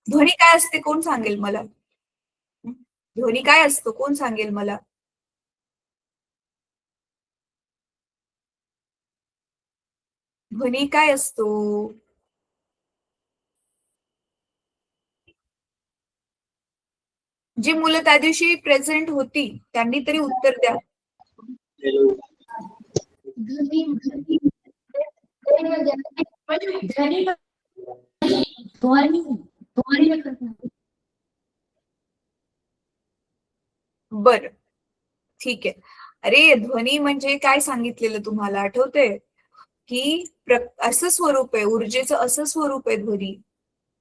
ध्वनी काय असते कोण सांगेल मला? ध्वनी काय असतो कोण सांगेल मला? ध्वनी काय असतो? जी मुलं त्या दिवशी प्रेझेंट होती त्यांनी तरी उत्तर द्या. बर, ठीक आहे. अरे ध्वनी म्हणजे काय सांगितलेलं तुम्हाला आठवतंय? की असं स्वरूप आहे, ऊर्जेचं असं स्वरूप आहे ध्वनी,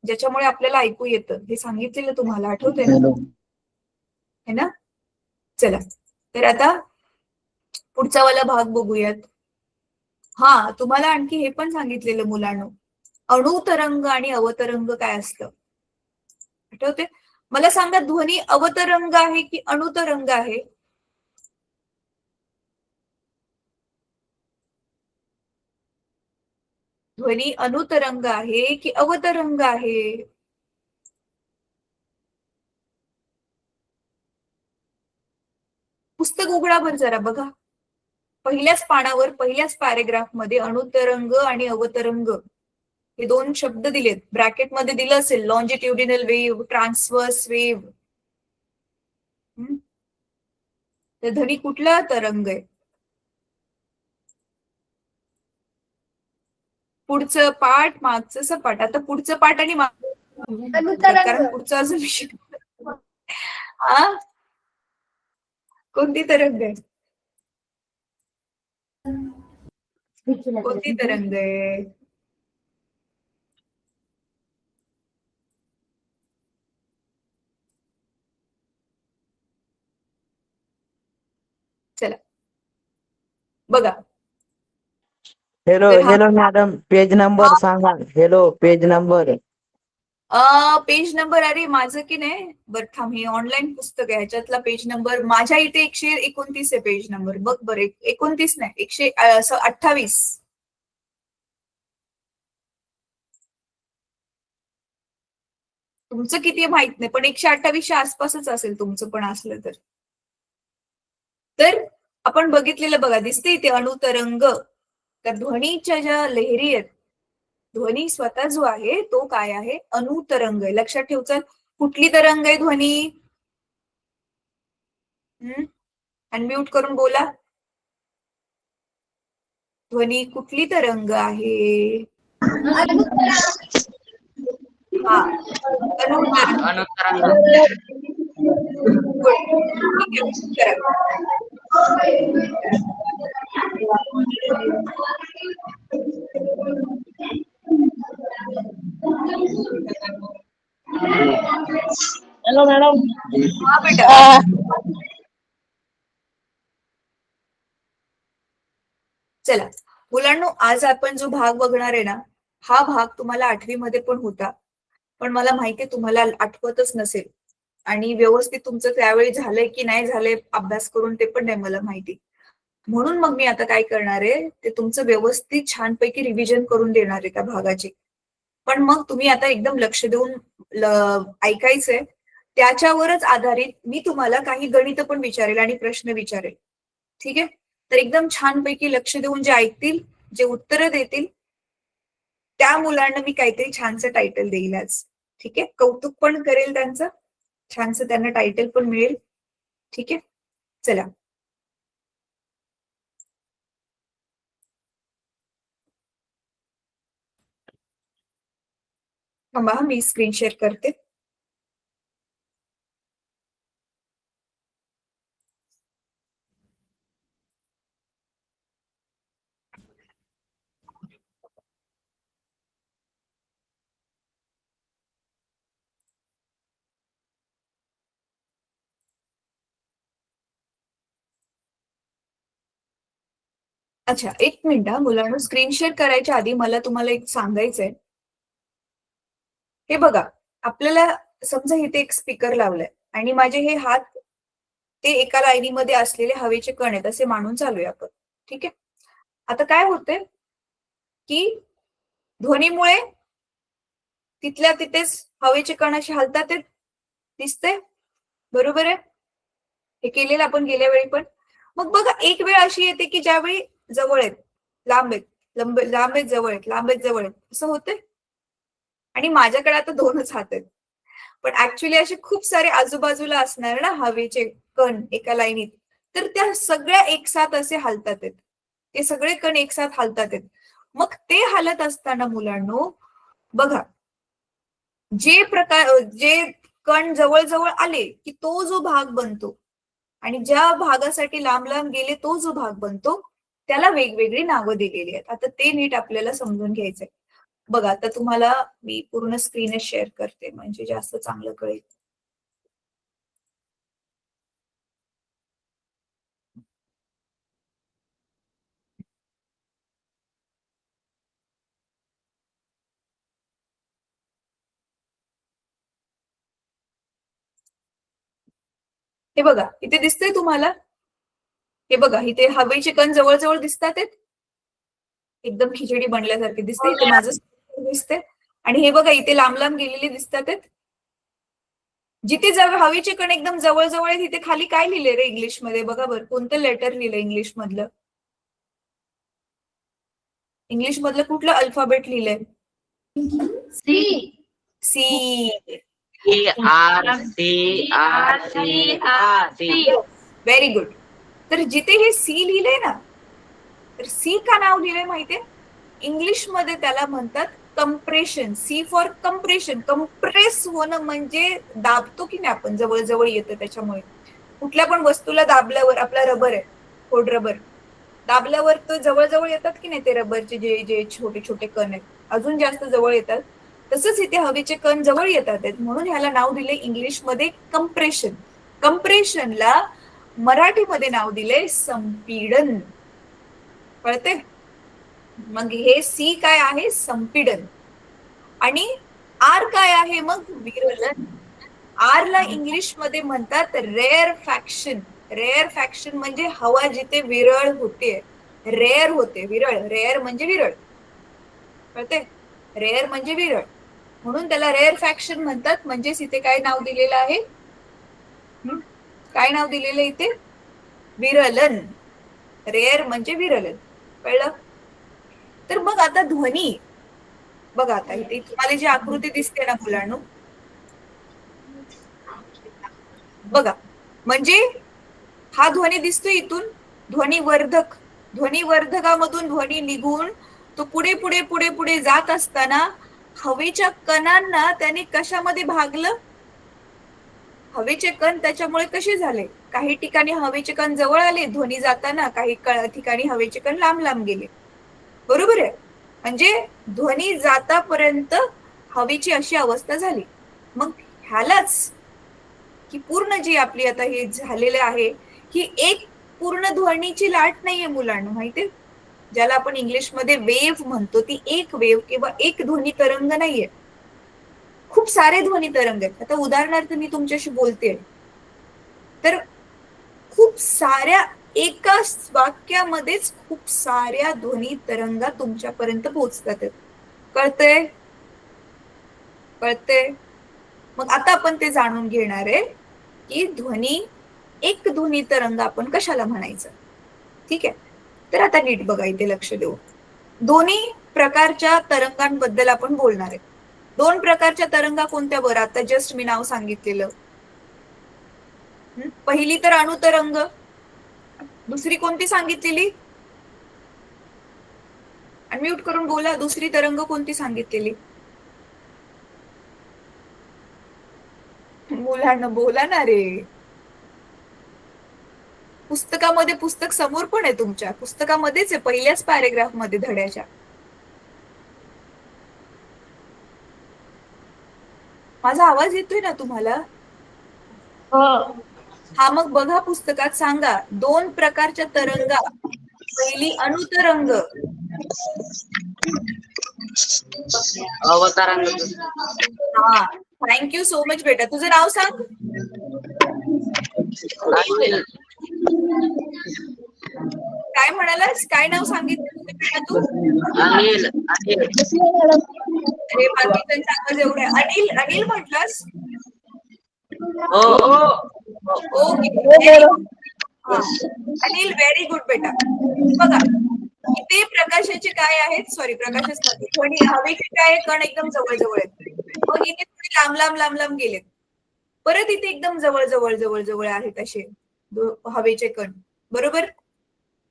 ज्याच्यामुळे आपल्याला ऐकू येतं. हे सांगितलेलं तुम्हाला आठवतंय ना? है ना? चला. तर आता पुढचा वाला भाग बघूयात. हा, तुम्हाला आणखी हे पण सांगितलेलं मुलांनो, अणुतरंग आणि अवतरंग काय असतं आठवते? मला सांगा, ध्वनी अवतरंग आहे की अणुतरंग आहे? ध्वनी अणुतरंग आहे की अवतरंग आहे? पुस्तक उघडा बर जरा बघा. पहिल्याच पानावर पहिल्याच पॅरेग्राफ मध्ये अणुतरंग आणि अवतरंग हे दोन शब्द दिलेत. ब्रॅकेटमध्ये दिलं असेल लॉन्जिट्युडिनल वेव्ह, ट्रान्सवर्स वेव्ह. तर ध्वनी कुठला तरंग आहे? पुढचं पाठ मागचं सपाट. आता पुढचं पाठ आणि कारण पुढचं अजून विषय हा, कोणती तरंग आहे? कोणती तरंग आहे? चला बघा. हेलो तर हेलो मॅडम, पेज नंबर सांगा. Hello, page number. Page number, अरे माझं की नाही, बरं थांब, हे ऑनलाईन पुस्तक आहे, ह्याच्यातला पेज नंबर माझ्या इथे 129 आहे पेज नंबर. बघ बरं, 29 नाही, 128. तुमचं किती माहित नाही, पण 128च्या आसपासच असेल तुमचं पण असलं तर. तर आपण बघितलेलं बघा, दिसते इथे अणुतरंग. तर ध्वनीच्या ज्या लहरी आहेत, ध्वनी स्वतः जो आहे तो काय आहे? अणुतरंग आहे. लक्षात ठेवचं. कुठली तरंग आहे ध्वनी? अनम्यूट करून बोला. ध्वनी कुठली तरंग आहे? हा, अणुतरंग. गुड, ठीक आहे, करा. Hello madam. हा बेटा. चला मुलांनो, आज आपण जो भाग बघणार आहे ना, हा भाग तुम्हाला 8वी मध्ये पण होता, पण मला माहितीये तुम्हाला आठवतच नसेल आणि व्यवस्थित तुमचं त्यावेळी झालंय की नाही झालंय अभ्यास करून ते पण नाही मला माहिती. म्हणून मग मी आता काय करणार आहे, ते तुमचं व्यवस्थित छानपैकी रिव्हिजन करून देणार आहे त्या भागाची. पण मग तुम्ही आता एकदम लक्ष देऊन ऐकायचंय. त्याच्यावरच आधारित मी तुम्हाला काही गणित पण विचारेल आणि प्रश्न विचारेल. ठीक आहे? तर एकदम छानपैकी लक्ष देऊन जे ऐकतील, जे उत्तरं देतील, त्या मुलांना मी काहीतरी छानसं टायटल देईल आज. ठीक आहे? कौतुक पण करेल त्यांचं, छानसं त्यांना टायटल पण मिळेल. ठीक आहे? चला. थांबा, मी स्क्रीन शेअर करते. अच्छा, एक मिनिट हा मुलांना, स्क्रीन शेअर करायच्या आधी मला तुम्हाला एक सांगायचंय. हे बघा, आपल्याला समजा इथे एक स्पीकर लावलाय आणि माझे हे हात ते एका लाईनीमध्ये असलेले हवेचे कण आहेत असे मानून चालूया आपण. ठीक आहे? आता काय होतंय की ध्वनीमुळे तिथल्या तिथेच हवेचे कण असे हलतात आहेत, दिसतंय? बरोबर आहे? हे केलेलं आपण गेल्या वेळी पण. मग बघा एक वेळ अशी येते की ज्यावेळी जवळ आहेत, लांब आहेत, लांब आहेत, जवळ आहेत, लांब आहेत, जवळ आहेत, असं होतंय. आणि माझ्याकडे आता 2च हात आहेत. पण ऍक्च्युली असे खूप सारे आजूबाजूला असणार ना हवेचे कण एका लाईनीत, तर त्या सगळ्या एकसाथ असे हालतात आहेत. ते सगळे कण एकसाथ हालतात आहेत. मग ते हालत असताना मुलांनो बघा, जे कण जवळ आले की तो जो भाग बनतो आणि ज्या भागासाठी लांब लांब गेले तो जो भाग बनतो त्याला वेगवेगळी नावं दिलेली आहेत. आता ते नीट आपल्याला समजून घ्यायचंय. बघा आता तुम्हाला मी पूर्ण स्क्रीनच शेअर करते म्हणजे जास्त चांगलं कळेल. हे बघा इथे दिसतंय तुम्हाला? हे बघा इथे हवेचे कण जवळ दिसतात आहेत. एकदम खिचडी बनल्यासारखे दिसते. इथे माझं दिसते आणि हे बघा इथे लांब लांब गेलेले दिसतात आहेत. जिथे हवेचे कण एकदम जवळ आहेत तिथे खाली काय लिहिलंय रे इंग्लिश मध्ये? बघा बरं कोणतं लेटर लिहिलंय इंग्लिश मधलं? इंग्लिश मधलं कुठलं अल्फाबेट लिहिलंय? सी. सी. Very good. तर जिथे हे सी लिहिलंय ना, तर सी का नाव लिहिलंय माहितीये? इंग्लिश मध्ये त्याला म्हणतात compression. C for compression. Compress होणं म्हणजे दाबतो की नाही आपण, जवळ येतं त्याच्यामुळे. कुठल्या पण वस्तूला दाबल्यावर, आपला रबर आहे, खोड रबर, दाबल्यावर तो जवळ येतात की नाही ते रबरचे जे जे छोटे छोटे कण आहेत, अजून जास्त जवळ येतात. तसंच इथे हवेचे कण जवळ येतात म्हणून ह्याला नाव दिले इंग्लिश मध्ये कंप्रेशन. कंप्रेशनला मराठीमध्ये नाव दिले संपीडन. कळते? मग हे सी काय आहे? संपीडन. आणि आर काय आहे मग? विरलन. आर ला इंग्लिश मध्ये म्हणतात रेअरफॅक्शन. रेअरफॅक्शन म्हणजे हवा जिथे विरळ होते, रेअर होते, विरळ. रेअर म्हणजे विरळ, कळते? रेअर म्हणजे विरळ, म्हणून त्याला रेअरफॅक्शन म्हणतात. म्हणजेच इथे काय नाव दिलेलं आहे? काय नाव दिलेलं इथे? विरलन. रेअर म्हणजे विरलन. कळलं? तर मग आता ध्वनी बघा, आता इथे तुम्हाला जी आकृती दिसते ना मुलांनो, बघा म्हणजे हा ध्वनी दिसतो इथून, ध्वनिवर्धक. ध्वनिवर्धकामधून ध्वनी निघून तो पुढे पुढे पुढे पुढे जात असताना हवेच्या कणांना त्याने कशामध्ये भागलं? हवेचे कण त्याच्यामुळे कसे झाले? काही ठिकाणी हवेचे कण जवळ आले ध्वनी जाताना, काही ठिकाणी हवेचे कण लांब लांब गेले. बरोबर आहे? म्हणजे ध्वनी जातापर्यंत हवेची अशी अवस्था झाली. मग ह्यालाच की पूर्ण जी आपली आता हे झालेलं आहे ही एक पूर्ण ध्वनीची लाट नाहीये मुलांना, माहितीये? ज्याला आपण इंग्लिश मध्ये वेव्ह म्हणतो, ती एक वेव्ह किंवा एक ध्वनी तरंग नाहीये. खूप सारे ध्वनी तरंग आहेत. आता उदाहरणार्थ मी तुमच्याशी बोलते तर खूप साऱ्या, एका वाक्यामध्येच खूप साऱ्या ध्वनी तरंगा तुमच्यापर्यंत पोहोचतात. कळतंय? कळतंय? मग आता आपण ते जाणून घेणार आहे की एक ध्वनी तरंग आपण कशाला म्हणायचं. ठीक आहे? तर आता नीट बघा, इथे लक्ष देऊ. दोन्ही प्रकारच्या तरंगांबद्दल आपण बोलणार आहे. 2 प्रकारच्या तरंगा कोणत्या बरं? आता जस्ट मी नाव सांगितलेलं. पहिली तर अणुतरंग. दुसरी कोणती सांगितलेली? अनम्यूट करून बोला. दुसरी तरंग कोणती सांगितलेली? मुलांना बोला ना रे. पुस्तकामध्ये, पुस्तक समोर पण आहे तुमच्या, पुस्तकामध्येच आहे, पहिल्याच पॅरेग्राफ मध्ये धड्याच्या. माझा आवाज येतोय ना तुम्हाला? हा मग बघा, पुस्तकात सांगा 2 प्रकारच्या तरंगा. पहिली अणुतरंग. अवतरंग. हा, थँक्यू सो मच बेटा. तुझं नाव सांग. काय म्हणालास? काय नाव सांगितलं बेटा तू? अनिल. अरे बाकीच्यांचा आवाज एवढा आहे. अनिल अनिल म्हटलास? ओके. अनिल व्हेरी गुड बेटा. बघा इथे प्रकाशाचे काय आहेत, सॉरी प्रकाशच मध्ये ध्वनी हवेचे काय कण एकदम जवळ जवळ आहेत. मग इथे थोडे लांब लांब लांब लांब गेलेत. परत इथे एकदम जवळ जवळ जवळ जवळ आहेत असे हवेचे कण, बरोबर.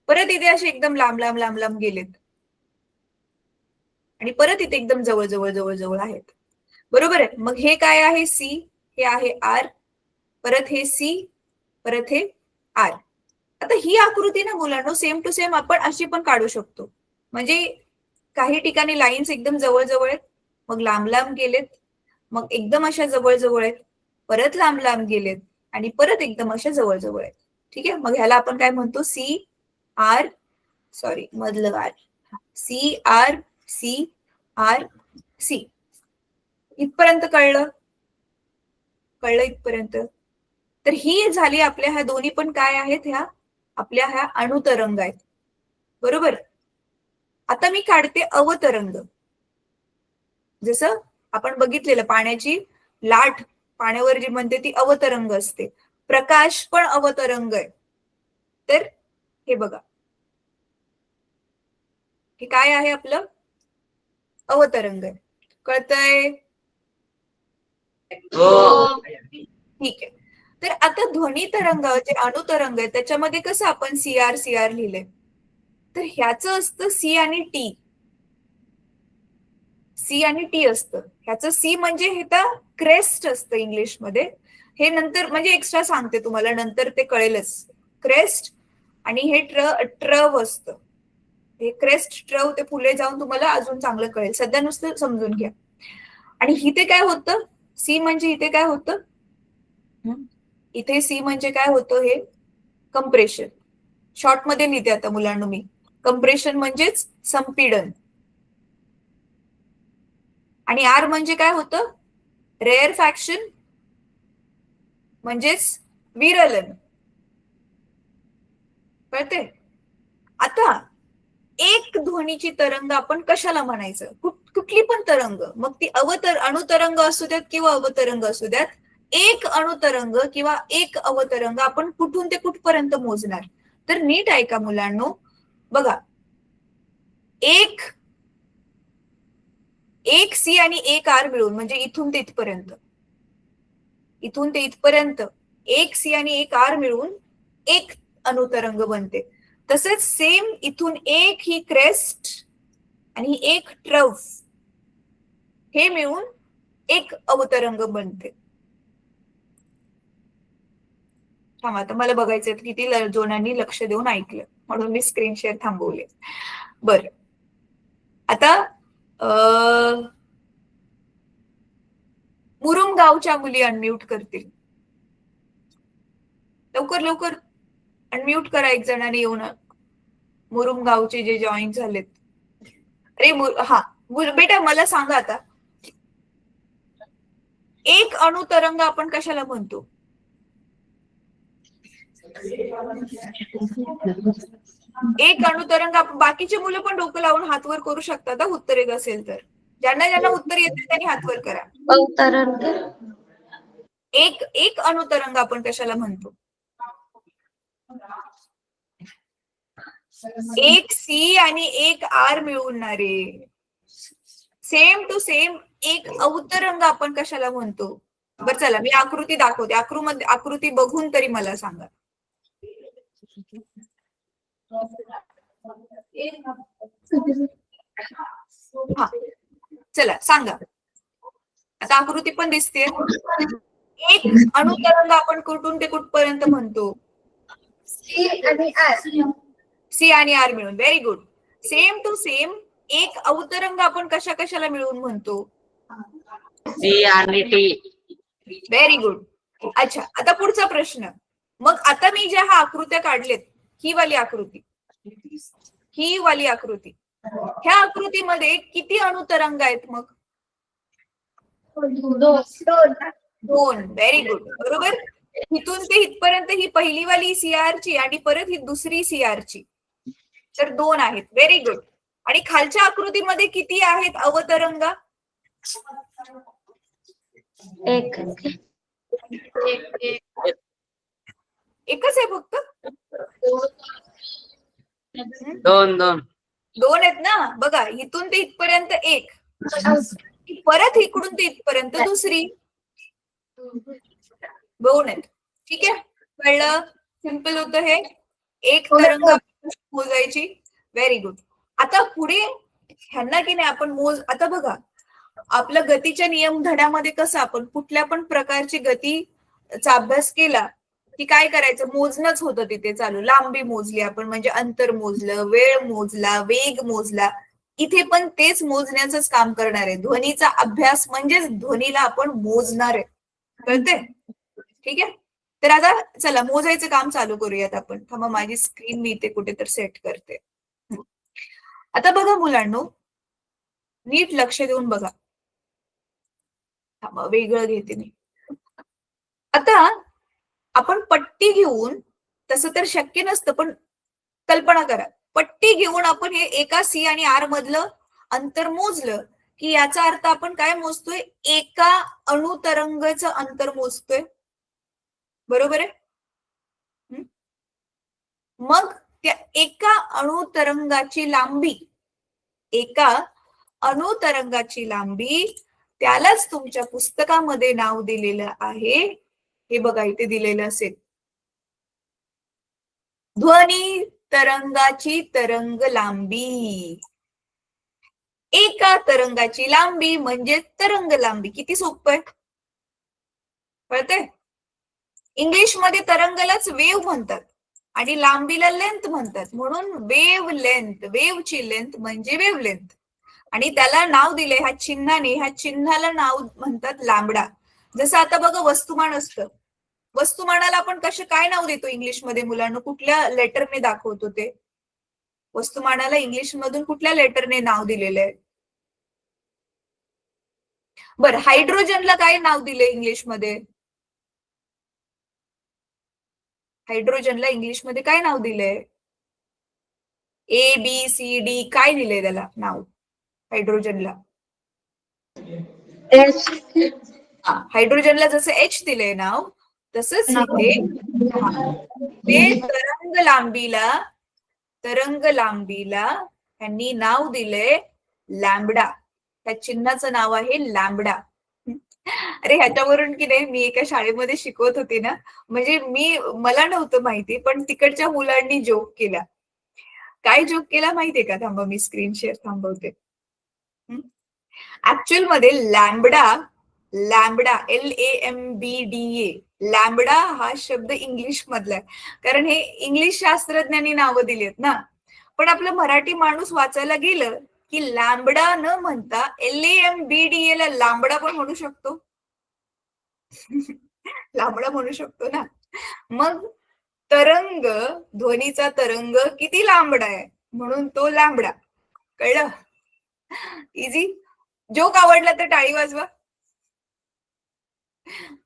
परत इथे असे एकदम लांब लांब लांब लांब गेलेत आणि परत इथे एकदम जवळ जवळ जवळ जवळ आहेत, बरोबर आहे. मग हे काय आहे? सी. हे आहे आर. परत हे सी. परत हे आर. आता ही आकृती ना मुलांनो सेम टू सेम आपण अशी पण काढू शकतो. म्हणजे काही ठिकाणी लाईन्स एकदम जवळ जवळ आहेत, मग लांब लांब गेलेत, मग एकदम अशा जवळ जवळ आहेत, परत लांब लांब गेलेत आणि परत एकदम अशा जवळ जवळ आहेत. ठीक आहे. मग ह्याला आपण काय म्हणतो? सी आर, सॉरी मधलं R, C R C R C. इथपर्यंत कळलं? कळलं इथपर्यंत? तर ही झाली आपल्या ह्या दोन्ही पण काय आहेत? ह्या आपल्या ह्या अणुतरंग आहेत, बरोबर. आता मी काढते अवतरंग. जसं आपण बघितलेलं पाण्याची लाट पाण्यावर जी म्हणते ती अवतरंग असते. प्रकाश पण अवतरंग आहे. तर हे बघा, हे काय आहे? आपलं अवतरंग आहे. कळतंय? ठीक आहे. तर आता ध्वनी तरंग जे अणुतरंग आहे त्याच्यामध्ये कसं आपण सीआर सीआर लिहिलंय, तर ह्याचं असतं सी आणि टी. सी आणि टी असतं. ह्याचं सी म्हणजे हे तर क्रेस्ट असतं इंग्लिशमध्ये. हे नंतर म्हणजे एक्स्ट्रा सांगते तुम्हाला, नंतर ते कळेलच. क्रेस्ट आणि हे ट्रव असतं. हे क्रेस्ट ट्रव ते पुढे जाऊन तुम्हाला अजून चांगलं कळेल. सध्या नुसतं समजून घ्या. आणि इथे काय होतं? सी म्हणजे इथे काय होतं? इथे सी म्हणजे काय होतं? हे कंप्रेशन. शॉर्ट मध्ये लिहिते आता मुलांना मी. कंप्रेशन म्हणजेच संपीडन. आणि आर म्हणजे काय होतं? रेअरफॅक्शन म्हणजेच विरलन. कळते? आता एक ध्वनीची तरंग आपण कशाला म्हणायचं? कुठली पण तरंग, मग ती अणुतरंग असू द्यात किंवा अवतरंग असू द्यात, एक अणुतरंग किंवा एक अवतरंग आपण कुठून ते कुठपर्यंत मोजणार? तर नीट ऐका मुलांनो. बघा, एक सी आणि एक आर मिळून म्हणजे इथून ते इथपर्यंत, इथून ते इथपर्यंत एक सी आणि एक आर मिळून एक अणुतरंग बनते. तसेच सेम इथून एक ही क्रेस्ट आणि एक ट्रफ हे मिळून एक अवतरंग बनते. थांबा, आता मला बघायचं किती जणांनी लक्ष देऊन ऐकलं, म्हणून मी स्क्रीन शेअर थांबवले. बरं, आता मुरुमगावच्या मुली अनम्यूट करतील. लवकर लवकर अनम्यूट करा एक जणांनी येऊन. मुरुमगावचे जे जॉईन झालेत. अरे हा बेटा मला सांगा आता, एक अणुतरंग आपण कशाला म्हणतो? एक अणुतरंग. बाकीचे मुलं पण डोकं लावून हात वर करू शकतात उत्तर येत असेल तर. ज्यांना ज्यांना उत्तर येते त्यांनी हात वर करा. अवतरंग. एक अणुतरंग आपण कशाला म्हणतो? एक सी आणि एक आर मिळवणारे सेम टू सेम एक अवतरंग आपण कशाला म्हणतो? बरं चला मी आकृती दाखवते. आकृती बघून तरी मला सांगा. हा चला सांगा. आता आकृती पण दिसते. एक अणुतरंग आपण कुठून ते कुठपर्यंत म्हणतो? सी आणि आर. सी आणि आर मिळून. Very good. Same to same एक अवतरंग आपण कशा कशाला मिळून म्हणतो? सी आणि टी. Very good. अच्छा, आता पुढचा प्रश्न. मग आता मी ज्या ह्या आकृत्या काढलेत, ही वाली आकृती, ह्या आकृतीमध्ये किती अणुतरंग आहेत? मग दोन. Very good. बरोबर. इथून ते इथपर्यंत ही पहिली वाली सीआरची आणि परत ही दुसरी सीआरची, तर दोन आहेत. Very good. आणि खालच्या आकृतीमध्ये किती आहेत अवतरंग? एक एकच आहे फक्त? दोन दोन दोन आहेत ना. बघा, इथून ते इथपर्यंत एक, परत इकडून ते इथपर्यंत दुसरी, दोन आहेत. ठीक आहे, कळलं? सिंपल होतं हे. एक तरंग मोजायची. Very good. आता पुढे ह्यांना की नाही आपण आता बघा, आपलं गतीच्या नियम धड्यामध्ये कसं आपण कुठल्या पण प्रकारची गतीचा अभ्यास केला की काय करायचं, मोजणंच होतं तिथे चालू. लांबी मोजली आपण म्हणजे अंतर मोजलं, वेळ मोजला, वेग मोजला. इथे पण तेच मोजण्याचंच काम करणार आहे. ध्वनीचा अभ्यास म्हणजेच ध्वनीला आपण मोजणार आहे. कळते? ठीक आहे. तर आता चला मोजायचं काम चालू करूयात आपण. थांबा, माझी स्क्रीन मी इथे कुठेतरी सेट करते. आता बघा मुलांनो, नीट लक्ष देऊन बघा. थांबा, वेगळं घेते मी. आता आपण पट्टी घेऊन, तसं तर शक्य नसतं, पण कल्पना करा, पट्टी घेऊन आपण हे एका सी आणि आर मधलं अंतर मोजलं की याचा अर्थ आपण काय मोजतोय, एका अणुतरंगाचं अंतर मोजतोय. बरोबर आहे? मग त्या एका अणुतरंगाची लांबी, एका अणुतरंगाची लांबी, त्यालाच तुमच्या पुस्तकामध्ये नाव दिलेलं आहे. हे बघा, इथे दिलेलं असेल, ध्वनी तरंगाची तरंग लांबी. एका तरंगाची लांबी म्हणजे तरंग लांबी. किती सोपं आहे, कळतंय? इंग्लिशमध्ये तरंगलाच वेव म्हणतात आणि लांबीला लेंथ म्हणतात. म्हणून वेव लेंथ, वेवची लेंथ म्हणजे वेव लेंथ. आणि त्याला नाव दिले ह्या चिन्हाने, ह्या चिन्हाला नाव म्हणतात लॅम्बडा. जसं आता बघा वस्तुमान असतं, वस्तुमानाला आपण काय नाव देतो इंग्लिशमध्ये मुलांना, कुठल्या लेटरने दाखवतो ते? वस्तुमानाला इंग्लिश मधून कुठल्या लेटरने नाव दिलेलं आहे? बरं, हायड्रोजनला काय नाव दिले इंग्लिशमध्ये? हायड्रोजनला इंग्लिशमध्ये काय नाव दिलंय? ABCD काय दिलंय त्याला नाव हायड्रोजनला? हायड्रोजनला जसं H दिलंय नाव, तसंच इथे ते तरंग लांबीला त्यांनी नाव दिलंय लॅम्बडा. त्या चिन्हाचं नाव आहे लॅम्बडा. अरे ह्याच्यावरून की नाही, मी एका शाळेमध्ये शिकवत होते ना, म्हणजे मला नव्हतं माहिती, पण तिकडच्या मुलांनी जोक केला. काय जोक केला माहितीये का? थांबा, मी स्क्रीन शेअर थांबवते. ऍक्च्युअल मध्ये लॅम्बडा LAMBDA, लॅम्बडा हा शब्द इंग्लिश मधला आहे, कारण हे इंग्लिश शास्त्रज्ञांनी नावं दिलीत ना. पण आपलं मराठी माणूस वाचायला गेलं की लॅम्बडा न म्हणता LAMBDA ला लांबडा पण म्हणू शकतो. लांबडा म्हणू शकतो ना. मग तरंग, ध्वनीचा तरंग किती लांबडा आहे म्हणून तो लॅम्बडा. कळलं? इझी. जोक आवडला तर टाळी वाजवा.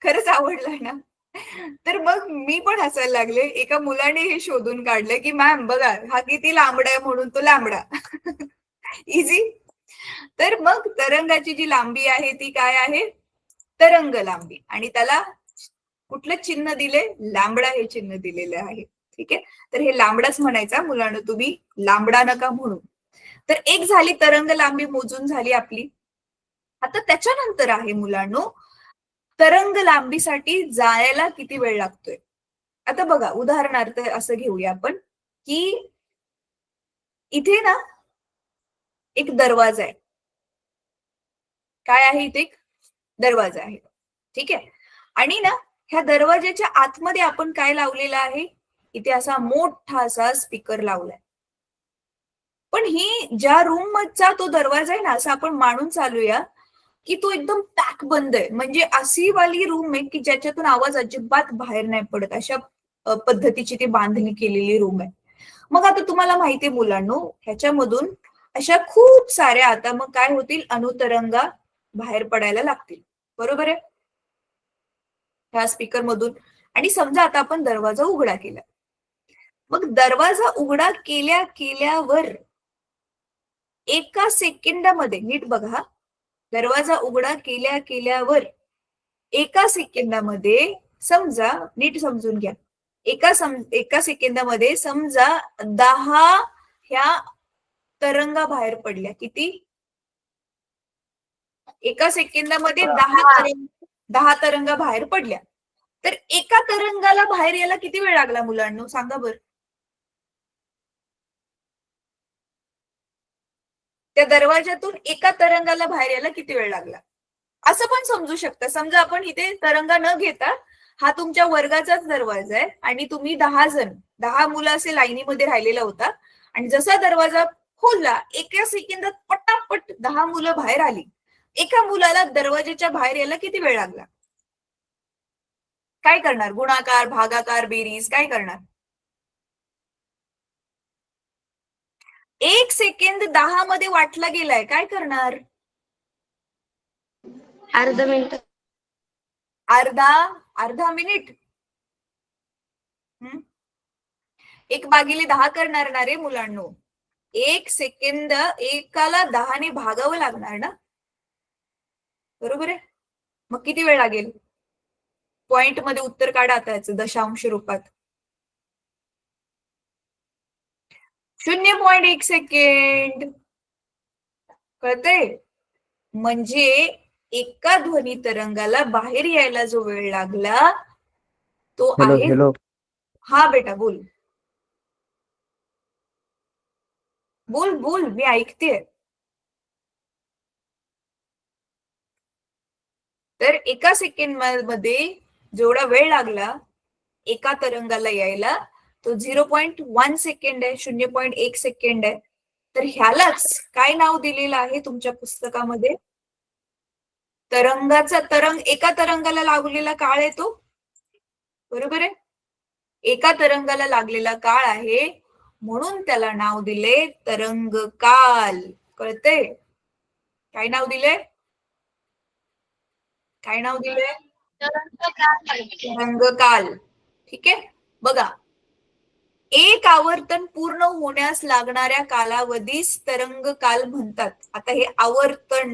खरंच आवडलाय ना? तर मग मी पण हसायला लागले. एका मुलाने हे शोधून काढलं की मॅम बघा, हा किती लांबडा आहे म्हणून तो लॅम्बडा. इझी. तर मग तरंगाची जी लांबी आहे ती काय आहे? तरंग लांबी. आणि त्याला कुठलं चिन्ह दिले? लॅम्बडा हे चिन्ह दिलेलं आहे. ठीक आहे, तर हे लांबडाच म्हणायचा मुलांना, तुम्ही लांबडा नका म्हणू. तर एक झाली तरंग लांबी मोजून झाली आपली. आता त्याच्यानंतर आहे मुलांनो, तरंग लांबीसाठी जायला किती वेळ लागतोय. आता बघा, उदाहरणार्थ असं घेऊया आपण की इथे ना एक दरवाजा आहे. काय आहे? इथे एक दरवाजा आहे. ठीक आहे, आणि ना ह्या दरवाजाच्या आतमध्ये आपण काय लावलेलं आहे? इथे असा मोठा असा स्पीकर लावलाय. पण ही ज्या रूम मधचा तो दरवाजा आहे ना, असं आपण मानून चालूया की तो एकदम पॅक बंद आहे. म्हणजे अशी वाली रूम आहे की ज्याच्यातून आवाज अजिबात बाहेर नाही पडत, अशा पद्धतीची ती बांधणी केलेली रूम आहे. मग आता तुम्हाला माहितीये मुलांनो, ह्याच्यामधून अशा खूप साऱ्या आता मग काय होतील, अणुतरंगा बाहेर पडायला लागतील. बरोबर आहे? ह्या स्पीकर मधून. आणि समजा आता आपण दरवाजा उघडा केला. मग दरवाजा उघडा केल्यावर एका सेकंदामध्ये, नीट बघा, दरवाजा उघडा केल्यावर एका सेकंदामध्ये समजा, नीट समजून घ्या, एका सेकंदामध्ये समजा 10 ह्या तरंगा बाहेर पडल्या. किती? एका सेकंदामध्ये 10 तरंगा बाहेर पडल्या. तर एका तरंगाला बाहेर यायला किती वेळ लागला मुलांनो, सांगा बरं. त्या दरवाजातून एका तरंगाला बाहेर यायला किती वेळ लागला? असं पण समजू शकता. समजा आपण इथे तरंगा न घेता हा तुमच्या वर्गाचाच दरवाजा आहे आणि तुम्ही 10 मुलं असे लाईनीमध्ये राहिलेला होता आणि जसा दरवाजा खोलला एका सेकंदात पटापट 10 मुलं बाहेर आली. एका मुलाला दरवाजाच्या बाहेर यायला किती वेळ लागला? काय करणार? गुणाकार, भागाकार, बेरीज काय करणार? 1 सेकंद 10 मध्ये वाटला गेलाय, काय करणार? अर्धा मिनिट. अर्धा मिनिट. 1/10 करणार ना रे मुलांनो. 1 सेकंद एकाला 10 ने भागावं लागणार ना, बरोबर आहे. मग किती वेळ लागेल? पॉइंट मध्ये उत्तर काढा आता याचं दशांश रूपात. 0.1 सेकंड. कळतंय? म्हणजे एका ध्वनी तरंगाला बाहेर यायला जो वेळ लागला तो आहे. हॅलो. हा बेटा बोल बोल, मी ऐकतेय. तर एका सेकंड मध्ये जेवढा वेळ लागला एका तरंगाला यायला तो 0.1 सेकंड आहे, 0.1 सेकंड आहे. तर ह्यालाच काय नाव दिलेलं आहे तुमच्या पुस्तकामध्ये? एका तरंगाला लागलेला काळ आहे तो, बरोबर आहे. एका तरंगाला लागलेला काळ आहे म्हणून त्याला नाव दिले तरंगकाल. कळतंय? काय नाव दिलंय? तरंगकाल. ठीक आहे. बघा, एक आवर्तन पूर्ण होण्यास लागणाऱ्या कालावधीस तरंगकाल म्हणतात. आता हे आवर्तन,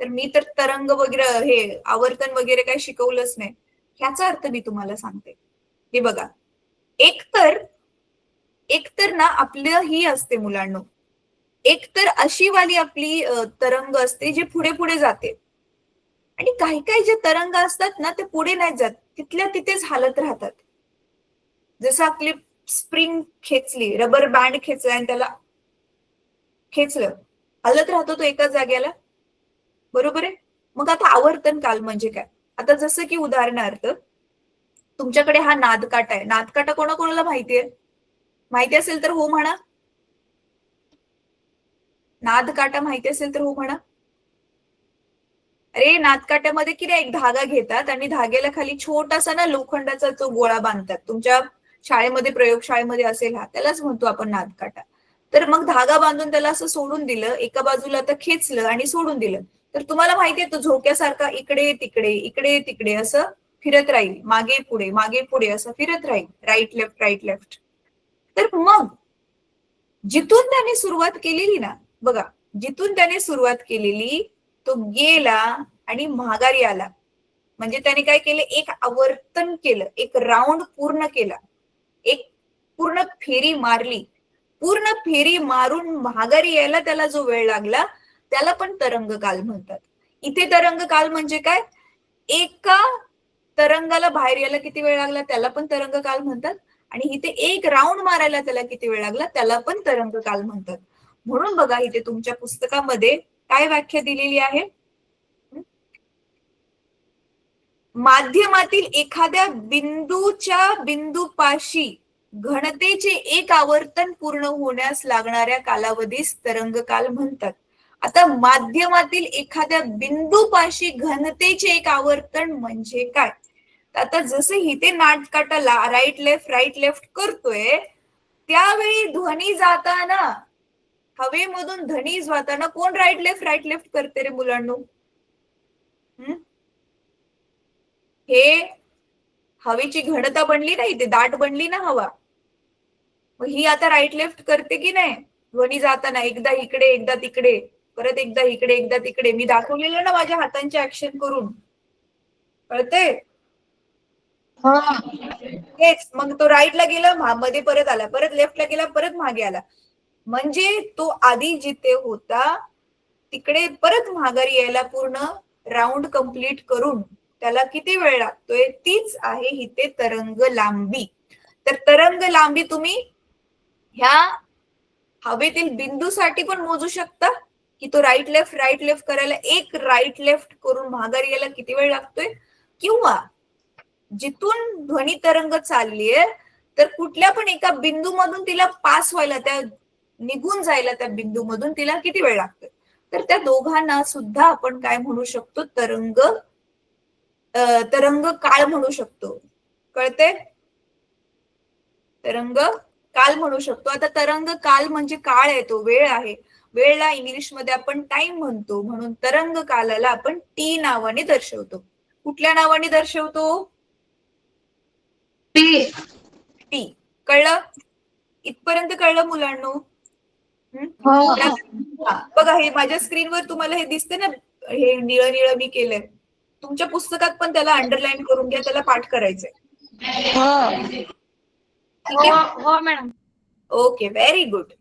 तर मी तर तरंग वगैरे हे आवर्तन वगैरे काही शिकवलंच नाही. ह्याचा अर्थ मी तुम्हाला सांगते. हे बघा, एकतर ना आपलं ही असते मुलांनो, एकतर अशी वाली आपली तरंग असते जी पुढे पुढे जाते आणि काही काही जे तरंग असतात ना ते पुढे नाही जात, तिथल्या तिथेच हालत राहतात. जसं आपली स्प्रिंग खेचली, रबर बँड खेचला आणि त्याला खेचलं, हलत राहतो तो एका जागेला, बरोबर आहे. मग आता आवर्तन काल म्हणजे काय? आता जसं की उदाहरणार्थ तुमच्याकडे हा नादकाटा आहे. नादकाटा कोणाकोणाला माहितीये? माहिती असेल तर हो म्हणा. नादकाटा माहिती असेल तर हो म्हणा. अरे नादकाट्यामध्ये किती एक धागा घेतात आणि धाग्याला खाली छोटासा ना लोखंडाचा तो गोळा बांधतात. तुमच्या शाळेमध्ये प्रयोगशाळेमध्ये असेल हा, त्यालाच म्हणतो आपण नादकाटा. तर मग धागा बांधून त्याला असं सोडून दिलं, एका बाजूला आता खेचलं आणि सोडून दिलं, तर तुम्हाला माहितीये तो झोक्यासारखा इकडे तिकडे असं फिरत राहील, मागे पुढे असं फिरत राहील, राईट लेफ्ट. तर मग जिथून त्याने सुरुवात केलेली ना, बघा, जिथून त्याने सुरुवात केलेली तो गेला आणि माघारी आला. म्हणजे त्याने काय केलं? एक आवर्तन केलं, एक राऊंड पूर्ण केला, एक पूर्ण फेरी मारली. पूर्ण फेरी मारून माघारी यायला त्याला जो वेळ लागला त्याला पण तरंगकाल म्हणतात. इथे तरंगकाल म्हणजे काय? एका तरंगाला बाहेर यायला किती वेळ लागला त्याला पण तरंगकाल म्हणतात आणि इथे एक राऊंड मारायला त्याला किती वेळ लागला त्याला पण तरंगकाल म्हणतात. म्हणून बघा इथे तुमच्या पुस्तकामध्ये काय व्याख्या दिलेली आहे? माध्यमातील एखाद्या बिंदूच्या बिंदूपाशी घनतेचे एक आवर्तन पूर्ण होण्यास लागणाऱ्या कालावधीस तरंगकाल म्हणतात. आता माध्यमातील एखाद्या बिंदूपाशी घनतेचे एक आवर्तन म्हणजे काय? आता जसं इथे नादकाटाला राईट लेफ्ट करतोय, त्यावेळी ध्वनी जाताना, हवेमधून ध्वनी जाताना कोण राईट लेफ्ट करते रे मुलांनो? हे हवेची घनता बनली ना, इथे दाट बनली ना हवा, मग ही आता राईट लेफ्ट करते की नाही ध्वनी जाताना? एकदा इकडे एकदा तिकडे, परत एकदा इकडे एकदा तिकडे. मी दाखवलेलं ना माझ्या हातांची ऍक्शन करून, कळते? तेच. मग तो राईटला गेला, मध्ये परत आला, परत लेफ्टला गेला, परत मागे आला. म्हणजे तो आधी जिथे होता तिकडे परत माघारी यायला पूर्ण राऊंड कंप्लीट करून त्याला किती वेळ लागतोय, तीच आहे इथे तरंग लांबी. तर तरंग लांबी तुम्ही ह्या हवेतील बिंदूसाठी पण मोजू शकता की तो राईट लेफ्ट करायला एक राईट लेफ्ट करून माघारी यायला किती वेळ लागतोय, किंवा जिथून ध्वनी तरंग चाललीये तर कुठल्या पण एका बिंदूमधून तिला पास व्हायला, त्या निघून जायला त्या बिंदूमधून तिला किती वेळ लागतोय. तर त्या दोघांना सुद्धा आपण काय म्हणू शकतो, तरंग काळ म्हणू शकतो. कळते? तरंग काल म्हणू शकतो. आता तरंग काल म्हणजे काळ आहे, तो वेळ आहे. वेळला इंग्लिशमध्ये आपण टाइम म्हणतो, म्हणून तरंग कालाला आपण टी नावाने दर्शवतो. कुठल्या नावाने दर्शवतो? टी. कळलं? इथपर्यंत कळलं मुलांनो? बघा, हे माझ्या स्क्रीनवर तुम्हाला हे दिसते ना, हे निळं निळं मी केलंय. तुमच्या पुस्तकात पण त्याला अंडरलाईन करून घ्या, त्याला पाठ करायचंय. ठीक आहे? हो मॅडम. Okay, very good.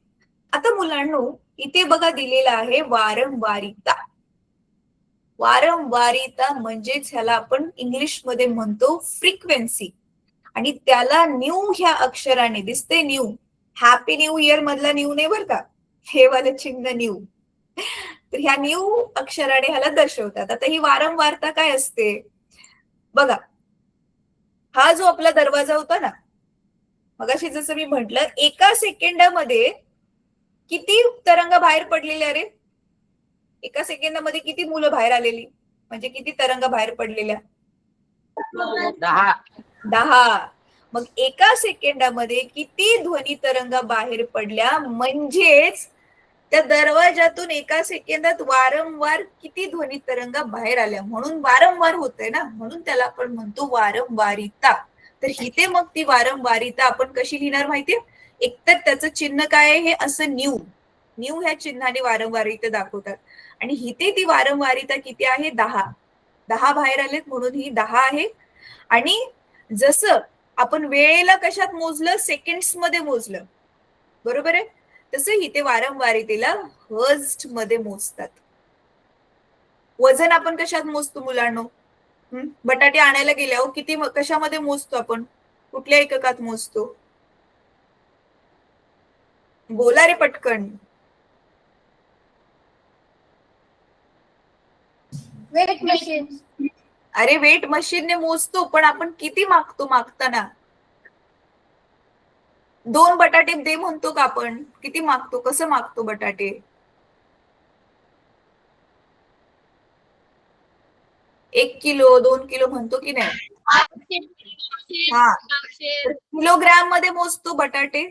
आता मुलांनो, इथे बघा दिलेला आहे वारंवारिता. वारंवारिता म्हणजेच ह्याला आपण इंग्लिशमध्ये म्हणतो फ्रिक्वेन्सी. आणि त्याला न्यू ह्या अक्षराने दिसते, न्यू. हॅपी न्यू इयर मधला न्यू नाही बरं का, हे वाले चिन्ह न्यू. तर ह्या न्यू अक्षराने ह्याला दर्शवतात. आता ही वारंवारता काय असते बघा. हा जो आपला दरवाजा होता ना, मगाशी जसं मी म्हंटल, एका सेकंदामध्ये किती तरंग बाहेर पडलेले? अरे, एका सेकंदामध्ये किती मुलं बाहेर आलेली, म्हणजे किती तरंग बाहेर पडलेल्या? 10. मग एका सेकंदामध्ये किती ध्वनी तरंग बाहेर पडल्या, म्हणजेच त्या दरवाजातून एका सेकंदात वारंवार किती ध्वनी तरंग बाहेर आल्या, म्हणून वारंवार होतंय ना, म्हणून त्याला आपण म्हणतो वारंवारिता. तर इथे मग ती वारंवारिता आपण कशी लिहिणार माहितीये? एकतर त्याचं चिन्ह काय आहे, हे असं न्यू ह्या चिन्हाने वारंवारिता दाखवतात. आणि इथे ती वारंवारिता किती आहे? 10 बाहेर आलेत, म्हणून ही 10 आहे. आणि जसं आपण वेळेला कशात मोजलं? सेकंड्स मध्ये मोजलं, बरोबर आहे? तसं इथे वारंवारितेला हर्ट्झ मध्ये मोजतात. वजन आपण कशात मोजतो मुलांनो? बटाटे आणायला गेल्यावर किती कशामध्ये मोजतो आपण? कुठल्या एककात मोजतो? बोला रे पटकन. Weight machine. अरे, वेट मशीनने मोजतो, पण आपण किती मागतो मागताना? 2 बटाटे दे म्हणतो का आपण? किती मागतो? कसं मागतो बटाटे? 1 किलो 2 किलो म्हणतो की नाही? हा. किलोग्राम मध्ये मोजतो बटाटे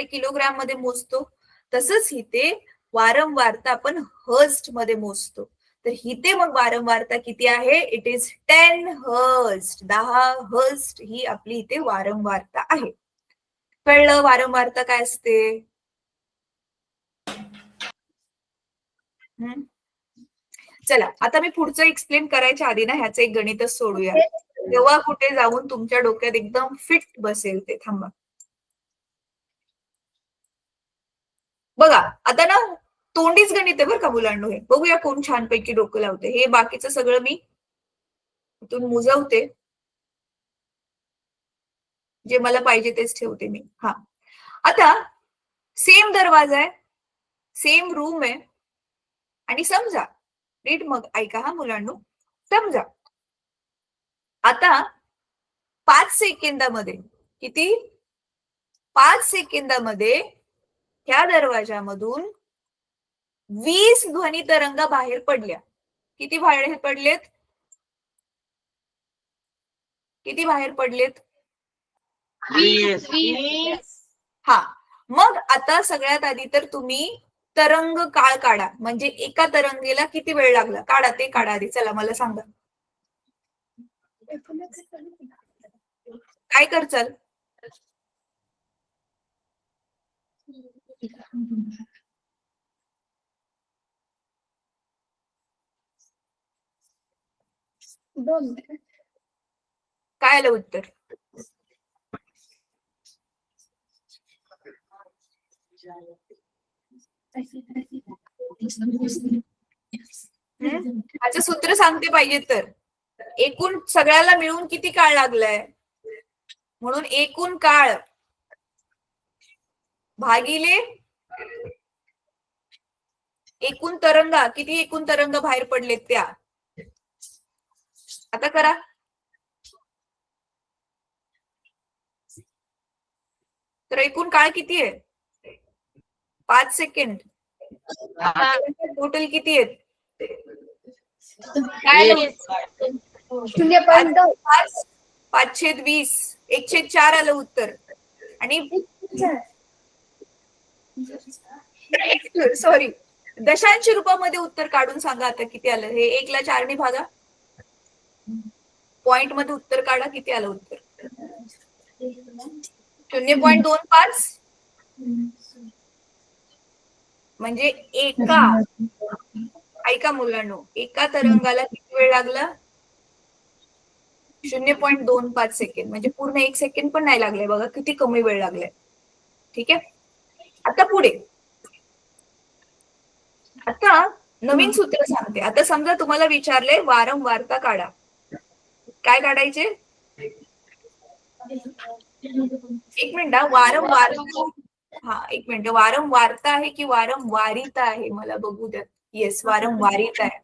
किलोग्राम मध्ये मोजतो. तसंच इथे वारंवारता आपण हर्ट्झ मध्ये मोजतो. तर इथे मग वारंवारता किती आहे? It is 10 hertz. 10 हर्ट्झ ही आपली इथे वारंवारता आहे. कळलं वारंवारता काय असते? चला, आता मी पुढचं एक्सप्लेन करायच्या आधी ना ह्याचं एक गणितच सोडूया, तेव्हा कुठे जाऊन तुमच्या डोक्यात एकदम फिट बसेल ते. थांबा. बघा, आता ना तोंडीच गणित आहे बरं का मुलांनो. हे बघूया कोण छानपैकी डोकं लावते. हे बाकीचं सगळं मी इथून मुजवते, जे मला पाहिजे तेच ठेवते मी. हा, आता सेम दरवाजा आहे, सेम रूम आहे, आणि समजा, नीट मग ऐका हा मुलांनो, समजा आता 5 सेकंदामध्ये, किती? 5 सेकंदामध्ये ह्या दरवाजामधून 20 ध्वनी तरंग बाहेर पडल्या. किती बाहेर पडलेत? किती बाहेर पडलेत? 20. हा, मग आता सगळ्यात आधी तर तुम्ही तरंग काळ काढा, म्हणजे एका तरंगेला किती वेळ लागला. काढा, ते काढा आधी. चला मला सांगा, काय करचाल? 2 काय आलं उत्तर? याचं सूत्र सांगते पाहिजे तर एकूण सगळ्याला मिळून किती काळ लागलाय, म्हणून एकूण काळ भागिले एकूण तरंगा, किती एकूण तरंग बाहेर पडलेत त्या. आता करा. तर एकूण काळ किती आहे? 5 सेकंड. टोटल किती आहेत? काय आलं? 0.2 5/20 1/4 आलं उत्तर. आणि सॉरी, दशांश रूपामध्ये उत्तर काढून सांगा आता किती आलं. हे 1ला 4 ने भागा, पॉइंट मध्ये उत्तर काढा, किती आलं उत्तर? 0.25 म्हणजे ऐका मुलांनो, एका तरंगाला किती वेळ लागला? 0.25 सेकंड. म्हणजे पूर्ण 1 सेकंड पण नाही लागले. बघा किती कमी वेळ लागलाय. ठीक आहे. आता पुढे, आता नवीन सूत्र सांगते. आता समजा तुम्हाला विचारले वारंवारता काढा, काय काढायचे? एक मिनिट, एक मिनिट, वारंवारता आहे की वारंवारिता आहे मला बघू द्या. येस, वारंवारिता आहे.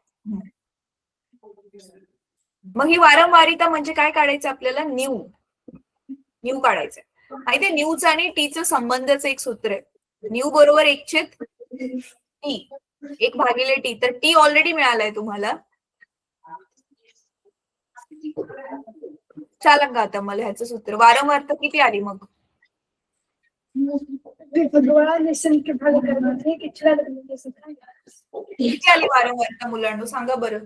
मग ही वारंवारिता म्हणजे काय काढायचं आपल्याला? न्यू काढायचं. माहितीये न्यूचं आणि टीचं संबंधाचं एक सूत्र आहे. न्यू बरोबर 1/T, 1/T. तर टी ऑलरेडी मिळालाय तुम्हाला. चालेल का आता मला ह्याचं सूत्र? वारंवारता किती आली मग? किती आली वारंवारता मुलांना सांगा बरं?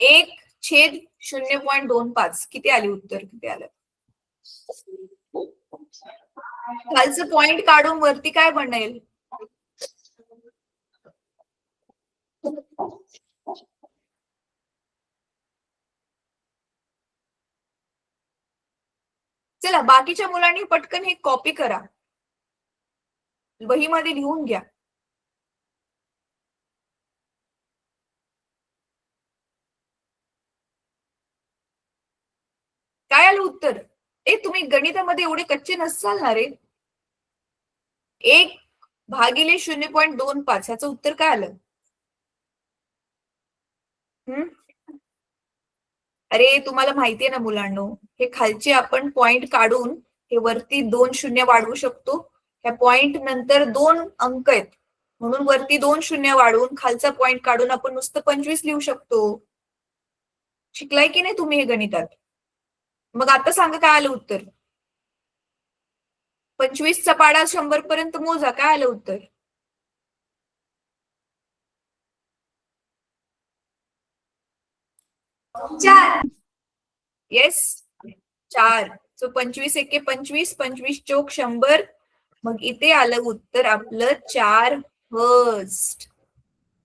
1/0.25 किती आली उत्तर? किती आलं? खालचं पॉइंट काढून वरती काय बनेल? चला, बाकीच्या मुलांनी पटकन हे कॉपी करा, वहीमध्ये लिहून घ्या. काय आलं उत्तर? तुम्ही गणितामध्ये एवढे कच्चे नसाल ना रे. 1/0.25 ह्याचं उत्तर काय आलं? अरे तुम्हाला माहितीये ना मुलांनो, हे खालचे आपण पॉइंट काढून हे वरती 2 शून्य वाढवू शकतो. ह्या पॉइंट नंतर 2 अंक आहेत म्हणून वरती 2 शून्य वाढवून खालचा पॉइंट काढून आपण नुसतं 25 लिहू शकतो. शिकलाय की नाही तुम्ही हे गणितात? मग आता सांगा काय आलं उत्तर? 25चा पाडा 100 पर्यंत मोजा, काय आलं उत्तर? 4. येस, 4. सो 25 एके 25, 25 चोक 100. मग इथे आलं उत्तर आपलं 4 हर्ट्झ.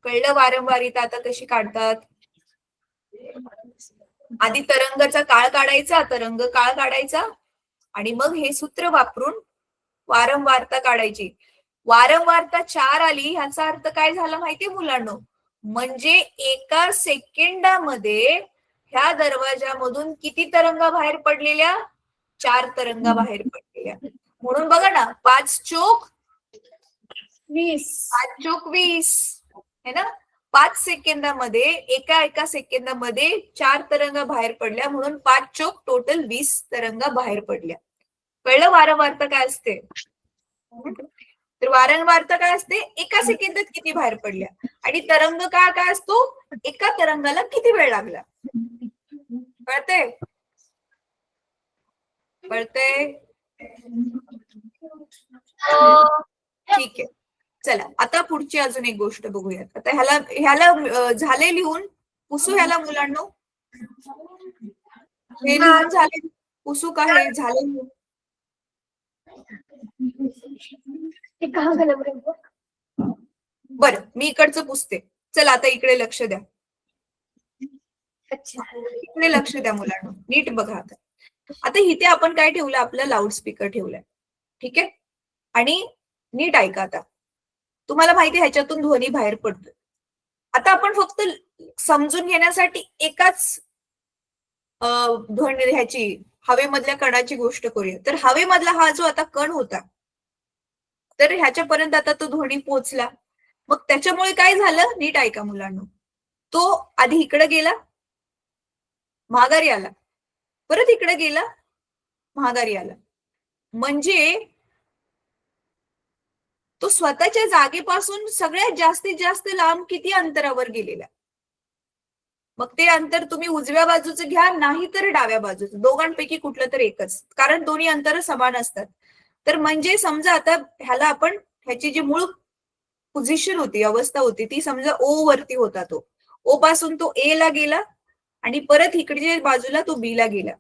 कळलं वारंवारिता आता कशी काढतात? आधी तरंगाचा काळ काढायचा, तरंग काळ काढायचा आणि मग हे सूत्र वापरून वारंवारता काढायची. वारंवारता 4 आली ह्याचा अर्थ काय झाला माहितीये मुलांनो? म्हणजे एका सेकंदामध्ये ह्या दरवाजामधून किती तरंगा बाहेर पडलेल्या? 4 तरंगा बाहेर पडलेल्या. म्हणून बघा ना, 5 चोक 20 है ना. 5 सेकंदामध्ये एका सेकंदामध्ये 4 तरंगा बाहेर पडल्या, म्हणून 5 चोक टोटल 20 तरंगा बाहेर पडल्या. कळलं वारंवारता काय असते? तर वारंवारता काय असते? एका सेकंदात किती बाहेर पडल्या. आणि तरंग काळ काय असतो? एका तरंगाला किती वेळ लागला. कळतंय? कळतंय? ठीक आहे. चला आता पुढची अजून एक गोष्ट बघूयात. आता ह्याला झाले लिहून, पुसू ह्याला मुलांनो. हे लिहून झाले, पुसू का हे झाले लिहून? बरं, मी इकडचं पुसते. चला आता इकडे लक्ष द्या. अच्छा. इकडे लक्ष द्या मुलांना, नीट बघा आता. आता इथे आपण काय ठेवलं, आपलं लाऊडस्पीकर ठेवलाय. ठीक आहे, आणि नीट ऐका आता. तुम्हाला माहिती आहे ह्याच्यातून ध्वनी बाहेर पडतो. आता आपण फक्त समजून घेण्यासाठी एकाच ध्वनी ह्याची हवेमधल्या कणाची गोष्ट करूया. तर हवेमधला हा जो आता कण होता, तर ह्याच्यापर्यंत आता तो ध्वनी पोहोचला. मग त्याच्यामुळे काय झालं, नीट ऐका मुलांना. तो आधी इकडे गेला, माघारी आला, परत इकडे गेला, माघारी आला. म्हणजे तो स्वतःच्या जागेपासून सगळ्यात जास्तीत जास्त लांब किती अंतरावर गेलेला. मग ते अंतर तुम्ही उजव्या बाजूचं घ्या, नाही तर डाव्या बाजूचं, दोघांपैकी कुठलं तर एकच, कारण दोन्ही अंतर समान असतात. तर म्हणजे समजा आता ह्याला आपण, ह्याची जी मूळ पोझिशन होती, अवस्था होती, ती समजा ओ वरती होता. तो ओ पासून तो ए ला गेला आणि परत इकडच्या बाजूला तो बी ला गेला.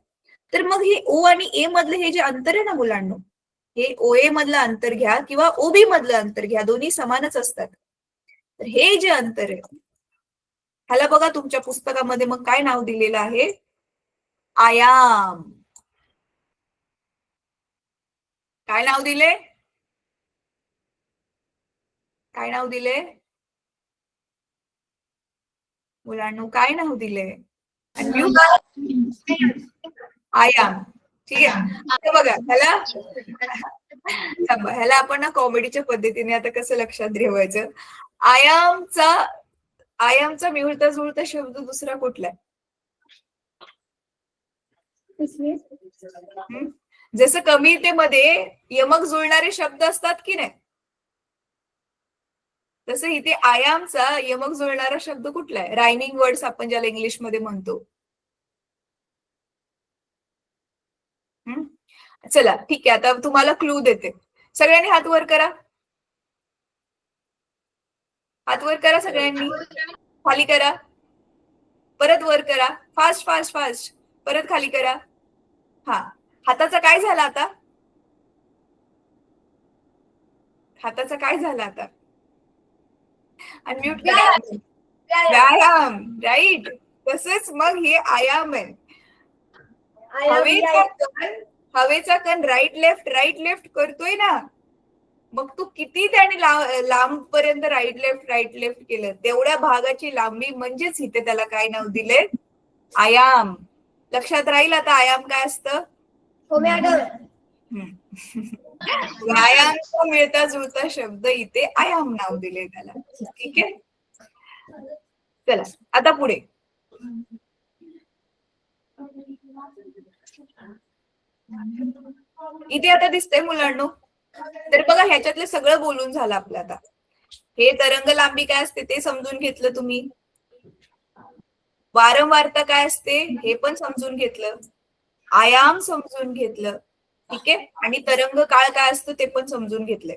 तर मग हे ओ आणि ए मधलं हे जे अंतर आहे ना मुलांना, हे ओ ए मधलं अंतर घ्या किंवा ओबी मधलं अंतर घ्या, दोन्ही समानच असतात. तर हे जे अंतर आहे, ह्याला बघा तुमच्या पुस्तकामध्ये मग काय नाव दिलेलं आहे, आयाम. काय नाव दिले, काय नाव दिले मुलांना, काय नाव दिले, आयाम. ठीक आहे, आता बघा ह्याला, ह्याला आपण ना कॉमेडीच्या पद्धतीने आता कसं लक्षात ठेवायचं. आयामचा आयामचा मिळता जुळता शब्द दुसरा कुठला आहे? जसं कवितेमध्ये यमक जुळणारे शब्द असतात की नाही, तसं इथे आयामचा यमक जुळणारा शब्द कुठला आहे? रायमिंग वर्ड्स आपण ज्याला इंग्लिशमध्ये म्हणतो. चला ठीक आहे, आता तुम्हाला क्लू देते. सगळ्यांनी हात वर करा, हात वर करा सगळ्यांनी, खाली करा, परत वर करा, फास्ट फास्ट फास्ट, परत खाली करा. हा, हाताचा काय झाला आता, हाताचा काय झाला आता, अनम्यूट करा. व्यायाम, राईट. तसंच मग हे आयाम आहे. हवेचा कण राईट लेफ्ट करतोय ना, मग तू किती त्याने लांब पर्यंत राईट लेफ्ट केलं, तेवढ्या भागाची लांबी, म्हणजेच इथे त्याला काय नाव दिले, आयाम. लक्षात राहील आता आयाम काय असतं. व्यायामचा मिळता जुळता शब्द, इथे आयाम नाव दिले त्याला. ठीक आहे, चला आता पुढे. इथे आता दिसतंय मुलांनो, तर बघा ह्याच्यातलं सगळं बोलून झालं आपलं. आता हे तरंग लांबी काय असते ते समजून घेतलं तुम्ही, वारंवारता काय असते हे पण समजून घेतलं, आयाम समजून घेतलं. ठीक आहे, आणि तरंग काळ काय असतं ते पण समजून घेतलंय.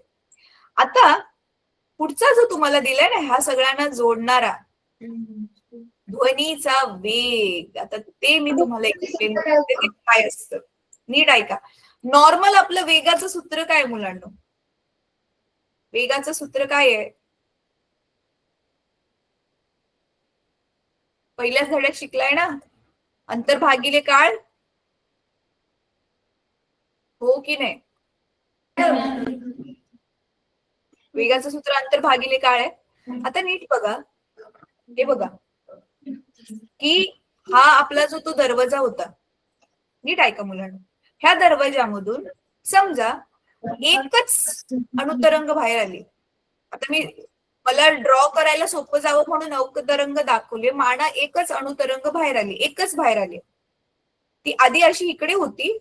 आता पुढचा जो तुम्हाला दिलाय ना, ह्या सगळ्यांना जोडणारा ध्वनीचा वेग, आता ते मी तुम्हाला एक्सप्लेन करते ते काय असतं. नीट ऐका. नॉर्मल आपलं वेगाचं सूत्र काय मुलांना, वेगाचं सूत्र काय आहे, पहिल्याच धड्यात शिकलाय ना, अंतर भागिले काळ, हो की नाही. वेगाचं सूत्र अंतर भागिले काळ आहे. आता नीट बघा, हे बघा की हा आपला जो तो दरवाजा होता, नीट ऐका मुलांना, ह्या दरवाजामधून समजा एकच अणुतरंग बाहेर आली. आता मला ड्रॉ करायला सोपं जावं म्हणून अवतरंग दाखवले, माना एकच अणुतरंग बाहेर आली, एकच बाहेर आली. ती आधी अशी इकडे होती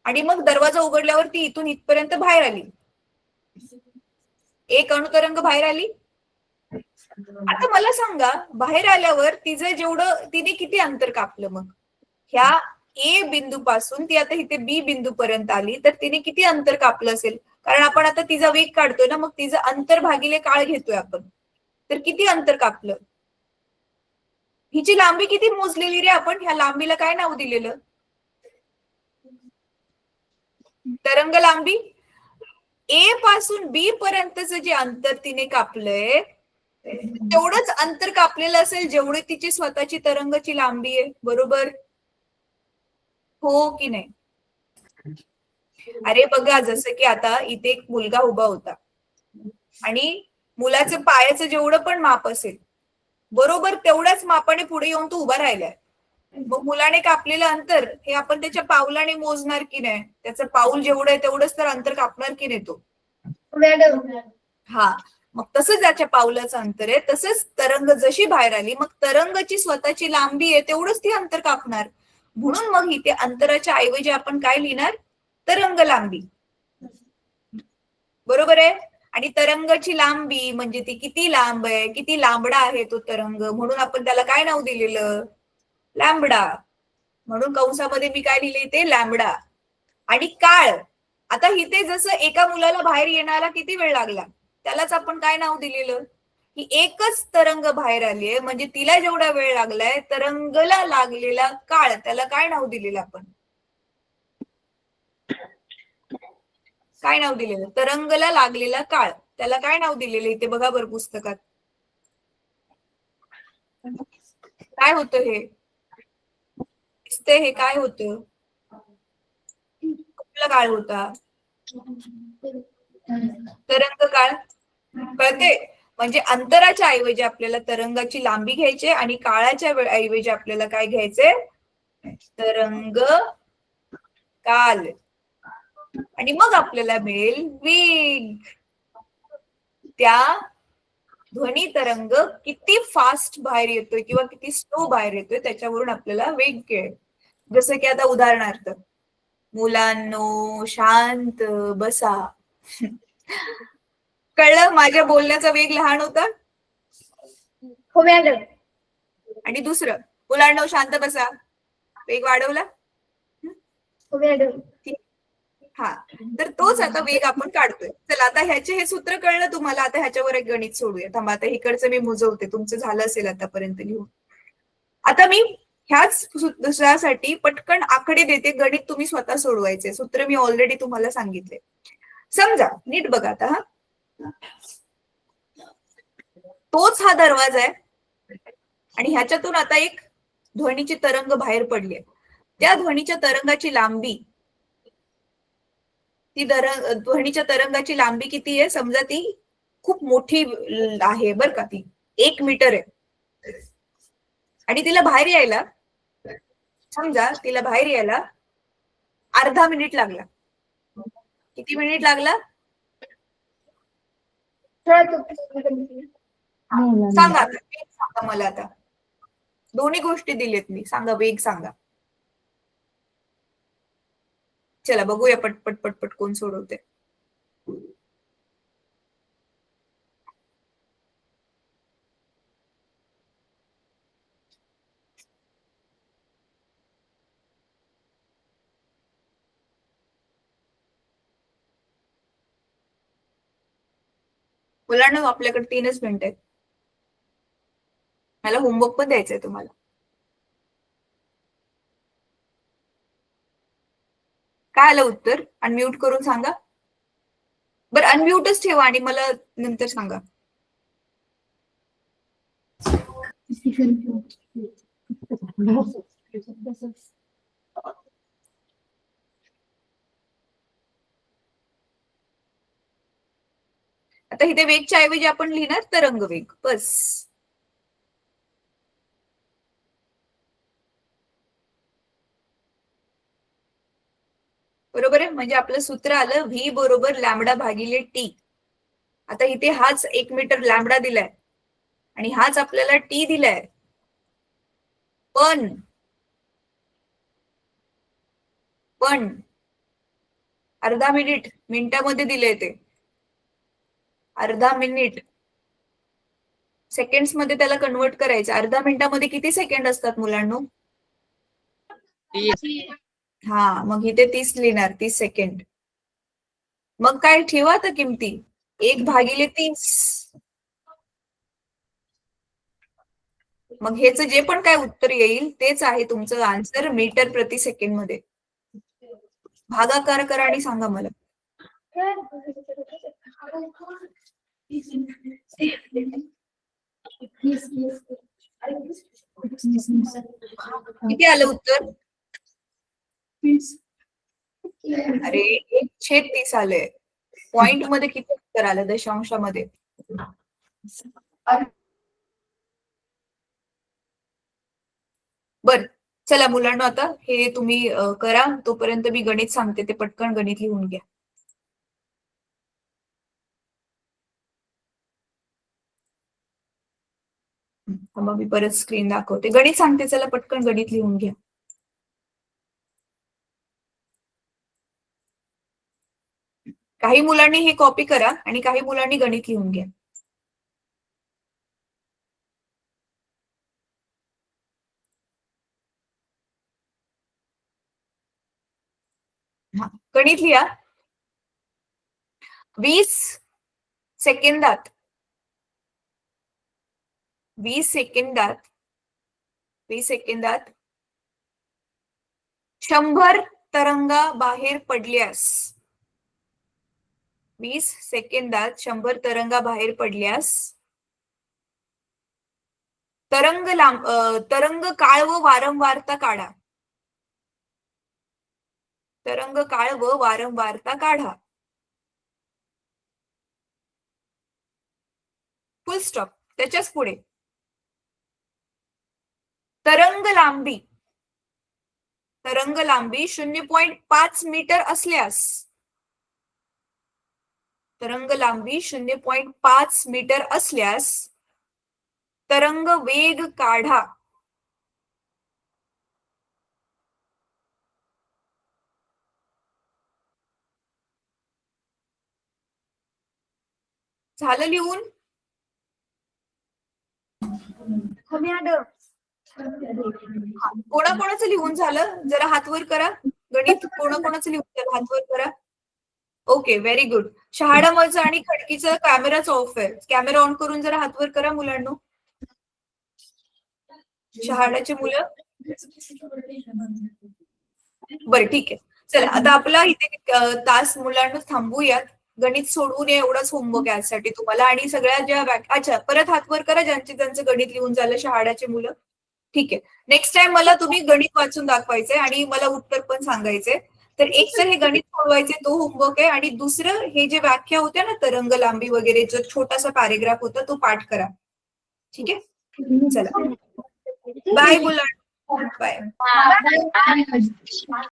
आणि मग दरवाजा उघडल्यावर ती इथून इथपर्यंत बाहेर आली, एक अणुतरंग बाहेर आली. आता मला सांगा, बाहेर आल्यावर तिचं जेवढं, तिने किती अंतर कापलं, मग ह्या ए बिंदू पासून ती आता इथे बी बिंदू पर्यंत आली, तर तिने किती अंतर कापलं असेल, कारण आपण आता तिचा वेग काढतोय ना, मग तिचं अंतर भागिले काळ घेतोय आपण, तर किती अंतर कापलं. हिची लांबी किती मोजलेली रे आपण, ह्या लांबीला काय नाव दिलेलं, तरंग लांबी. ए पासून बी पर्यंतचं जे अंतर तिने कापलंय तेवढंच अंतर कापलेलं असेल जेवढी तिची स्वतःची तरंगाची लांबी आहे, बरोबर? हो की नाही? अरे बघा, जसं की आता इथे एक मुलगा उभा होता आणि मुलाचं पायाचं जेवढं पण माप असेल, बरोबर तेवढ्याच मापाने पुढे येऊन तो उभा राहिलाय. मग मुलाने कापलेलं अंतर हे आपण त्याच्या पावलाने मोजणार की नाही? त्याचं पाऊल जेवढं आहे तेवढंच तर अंतर कापणार की नाही तो? मॅडम. हा, मग तसंच त्याच्या पावलाचं अंतर आहे. तसंच तरंग जशी बाहेर आली, मग तरंगाची स्वतःची लांबी आहे तेवढंच ती अंतर कापणार. म्हणून मग इथे अंतराच्या ऐवजी आपण काय लिहिणार? तरंग लांबी. बरोबर आहे? आणि तरंगाची लांबी म्हणजे ती किती लांब आहे, किती लांबडा आहे तो तरंग, म्हणून आपण त्याला काय नाव दिलेलं? लॅम्बडा. म्हणून कंसामध्ये मी काय लिहिले ते लॅम्बडा. आणि काळ, आता इथे जसं एका मुलाला बाहेर येण्याला किती वेळ लागला, त्यालाच आपण काय नाव दिलेलं? ही एकच तरंग बाहेर आली आहे, म्हणजे तिला जेवढा वेळ लागलाय, तरंगला लागलेला काळ, त्याला काय नाव दिलेलं आपण? काय नाव दिलेलं? तरंगला लागलेला काळ, त्याला काय नाव दिलेलं? इथे बघा बरं पुस्तकात काय होतं हे? दिसतंय हे काय होतं? कुठला काळ होता? तरंग काळ. कळते? म्हणजे अंतराच्या ऐवजी आपल्याला तरंगाची लांबी घ्यायची आणि काळाच्या ऐवजी आपल्याला काय घ्यायचंय? तरंग काल. आणि मग आपल्याला मिळेल वेग. त्या ध्वनी तरंग किती फास्ट बाहेर येतोय किंवा किती स्लो बाहेर येतोय त्याच्यावरून आपल्याला वेग कळेल. जसं की आता उदाहरणार्थ, मुलांनो शांत बसा. कळलं? माझ्या बोलण्याचा वेग लहान होता. हो मॅडम. आणि दुसरं, मुलांनो शांत बसा, वेग वाढवला. हो मॅडम. हा, तर तोच आता वेग आपण काढतोय. चला आता ह्याचे हे सूत्र कळलं तुम्हाला. आता ह्याच्यावर एक गणित सोडूया. थांबा, आता इकडचं मी मुजवते. तुमचं झालं असेल आतापर्यंत लिहून. आता मी ह्याच दुसऱ्यासाठी पटकन आकडे देते. गणित तुम्ही स्वतः सोडवायचे. सूत्र मी ऑलरेडी तुम्हाला सांगितले. समजा, नीट बघा आता. हा, तोच हा दरवाजा आहे आणि ह्याच्यातून आता एक ध्वनीची तरंग बाहेर पडली आहे. त्या ध्वनीच्या तरंगाची लांबी, ती ध्वनीच्या तरंगाची लांबी किती आहे? समजा ती खूप मोठी आहे बरं का, ती 1 मीटर आहे आणि तिला बाहेर यायला, समजा तिला बाहेर यायला अर्धा मिनिट लागला. किती मिनिट लागला? सांगा आता, वेग सांगा मला आता. दोन्ही गोष्टी दिलेत मी, सांगा वेग सांगा. चला बघूया पटपट पटपट कोण सोडवते. मुलांना आपल्याकडे 3च मिनिट आहेत. मला होमवर्क पण द्यायचंय तुम्हाला. काय आलं उत्तर? अनम्यूट करून सांगा. बरं, अनम्यूटच ठेवा आणि मला नंतर सांगा. आता इथे वेगच्या ऐवजी आपण लिहिणार तरंग वेग, बस. बरोबर आहे? म्हणजे आपलं सूत्र आलं व्ही बरोबर लॅम्बडा भागिले टी. आता इथे हाच 1 मीटर लॅम्बडा दिलाय आणि हाच आपल्याला टी दिलाय. पण अर्धा मिनिट, मिनिटामध्ये दिलंय ते. अर्धा मिनिट सेकंड्स मध्ये त्याला कन्वर्ट करायचं. अर्धा मिनिटामध्ये किती सेकंड असतात मुलांनो? हा, मग इथे 30 लिहिणार, 30 सेकंड. मग काय ठेवा आता किमती, 1/30. मग हेच जे पण काय उत्तर येईल तेच आहे तुमचं आन्सर मीटर प्रति सेकंड मध्ये. भागाकार करा आणि सांगा मला. किती आलं उत्तर? अरे 1/30 आलंय. पॉइंट मध्ये किती उत्तर आलं दशांशामध्ये? बर, चला मुलांना आता हे तुम्ही करा. तोपर्यंत मी गणित सांगते, ते पटकन गणित लिहून घ्या. मग मी परत स्क्रीन दाखवते. गणित सांगते, चला पटकन गणित लिहून घ्या. काही मुलांनी हे कॉपी करा आणि काही मुलांनी गणित लिहून घ्या. गणित लिहा. 20 सेकंदात 20 सेकंदात 100 तरंगा बाहेर पडल्यास 20 सेकंदात 100 तरंगा बाहेर पडल्यास तरंग काळ व वारंवारता काढा. तरंग काळ व वारंवारता काढा. फुल स्टॉप. त्याच्याच पुढे तरंग लांबी 0.5 मीटर असल्यास तरंग लांबी 0.5 मीटर असल्यास तरंग वेग काढा. झालं लिहून? कोणाकोणाचं लिहून झालं? जरा हात वर करा. गणित कोणाकोणाचं लिहून झालं? हात वर करा. Okay, very good. शहाडामचं आणि खडकीचं कॅमेराच ऑफ आहे. कॅमेरा ऑन करून जरा हात वर करा मुलांनो. शहाडाची मुलं. बरं, ठीक आहे. चला आता आपला इथे तास मुलांना थांबूयात. गणित सोडवू नये एवढाच होमवर्क यासाठी तुम्हाला. आणि सगळ्या ज्या अच्छा, परत हात वर करा ज्यांचं गणित लिहून झालं, शहाडाचे मुलं. ठीक आहे. नेक्स्ट टाइम मला तुम्ही गणित वाचून दाखवायचंय आणि मला उत्तर पण सांगायचंय. तर एक तर हे गणित सोडवायचे, तो होमवर्क आहे. आणि दुसरं, हे जे व्याख्या होत्या ना तरंग लांबी वगैरे, जो छोटासा पॅरेग्राफ होता तो पाठ करा. ठीक आहे. चला बाय मुलांना. बाय.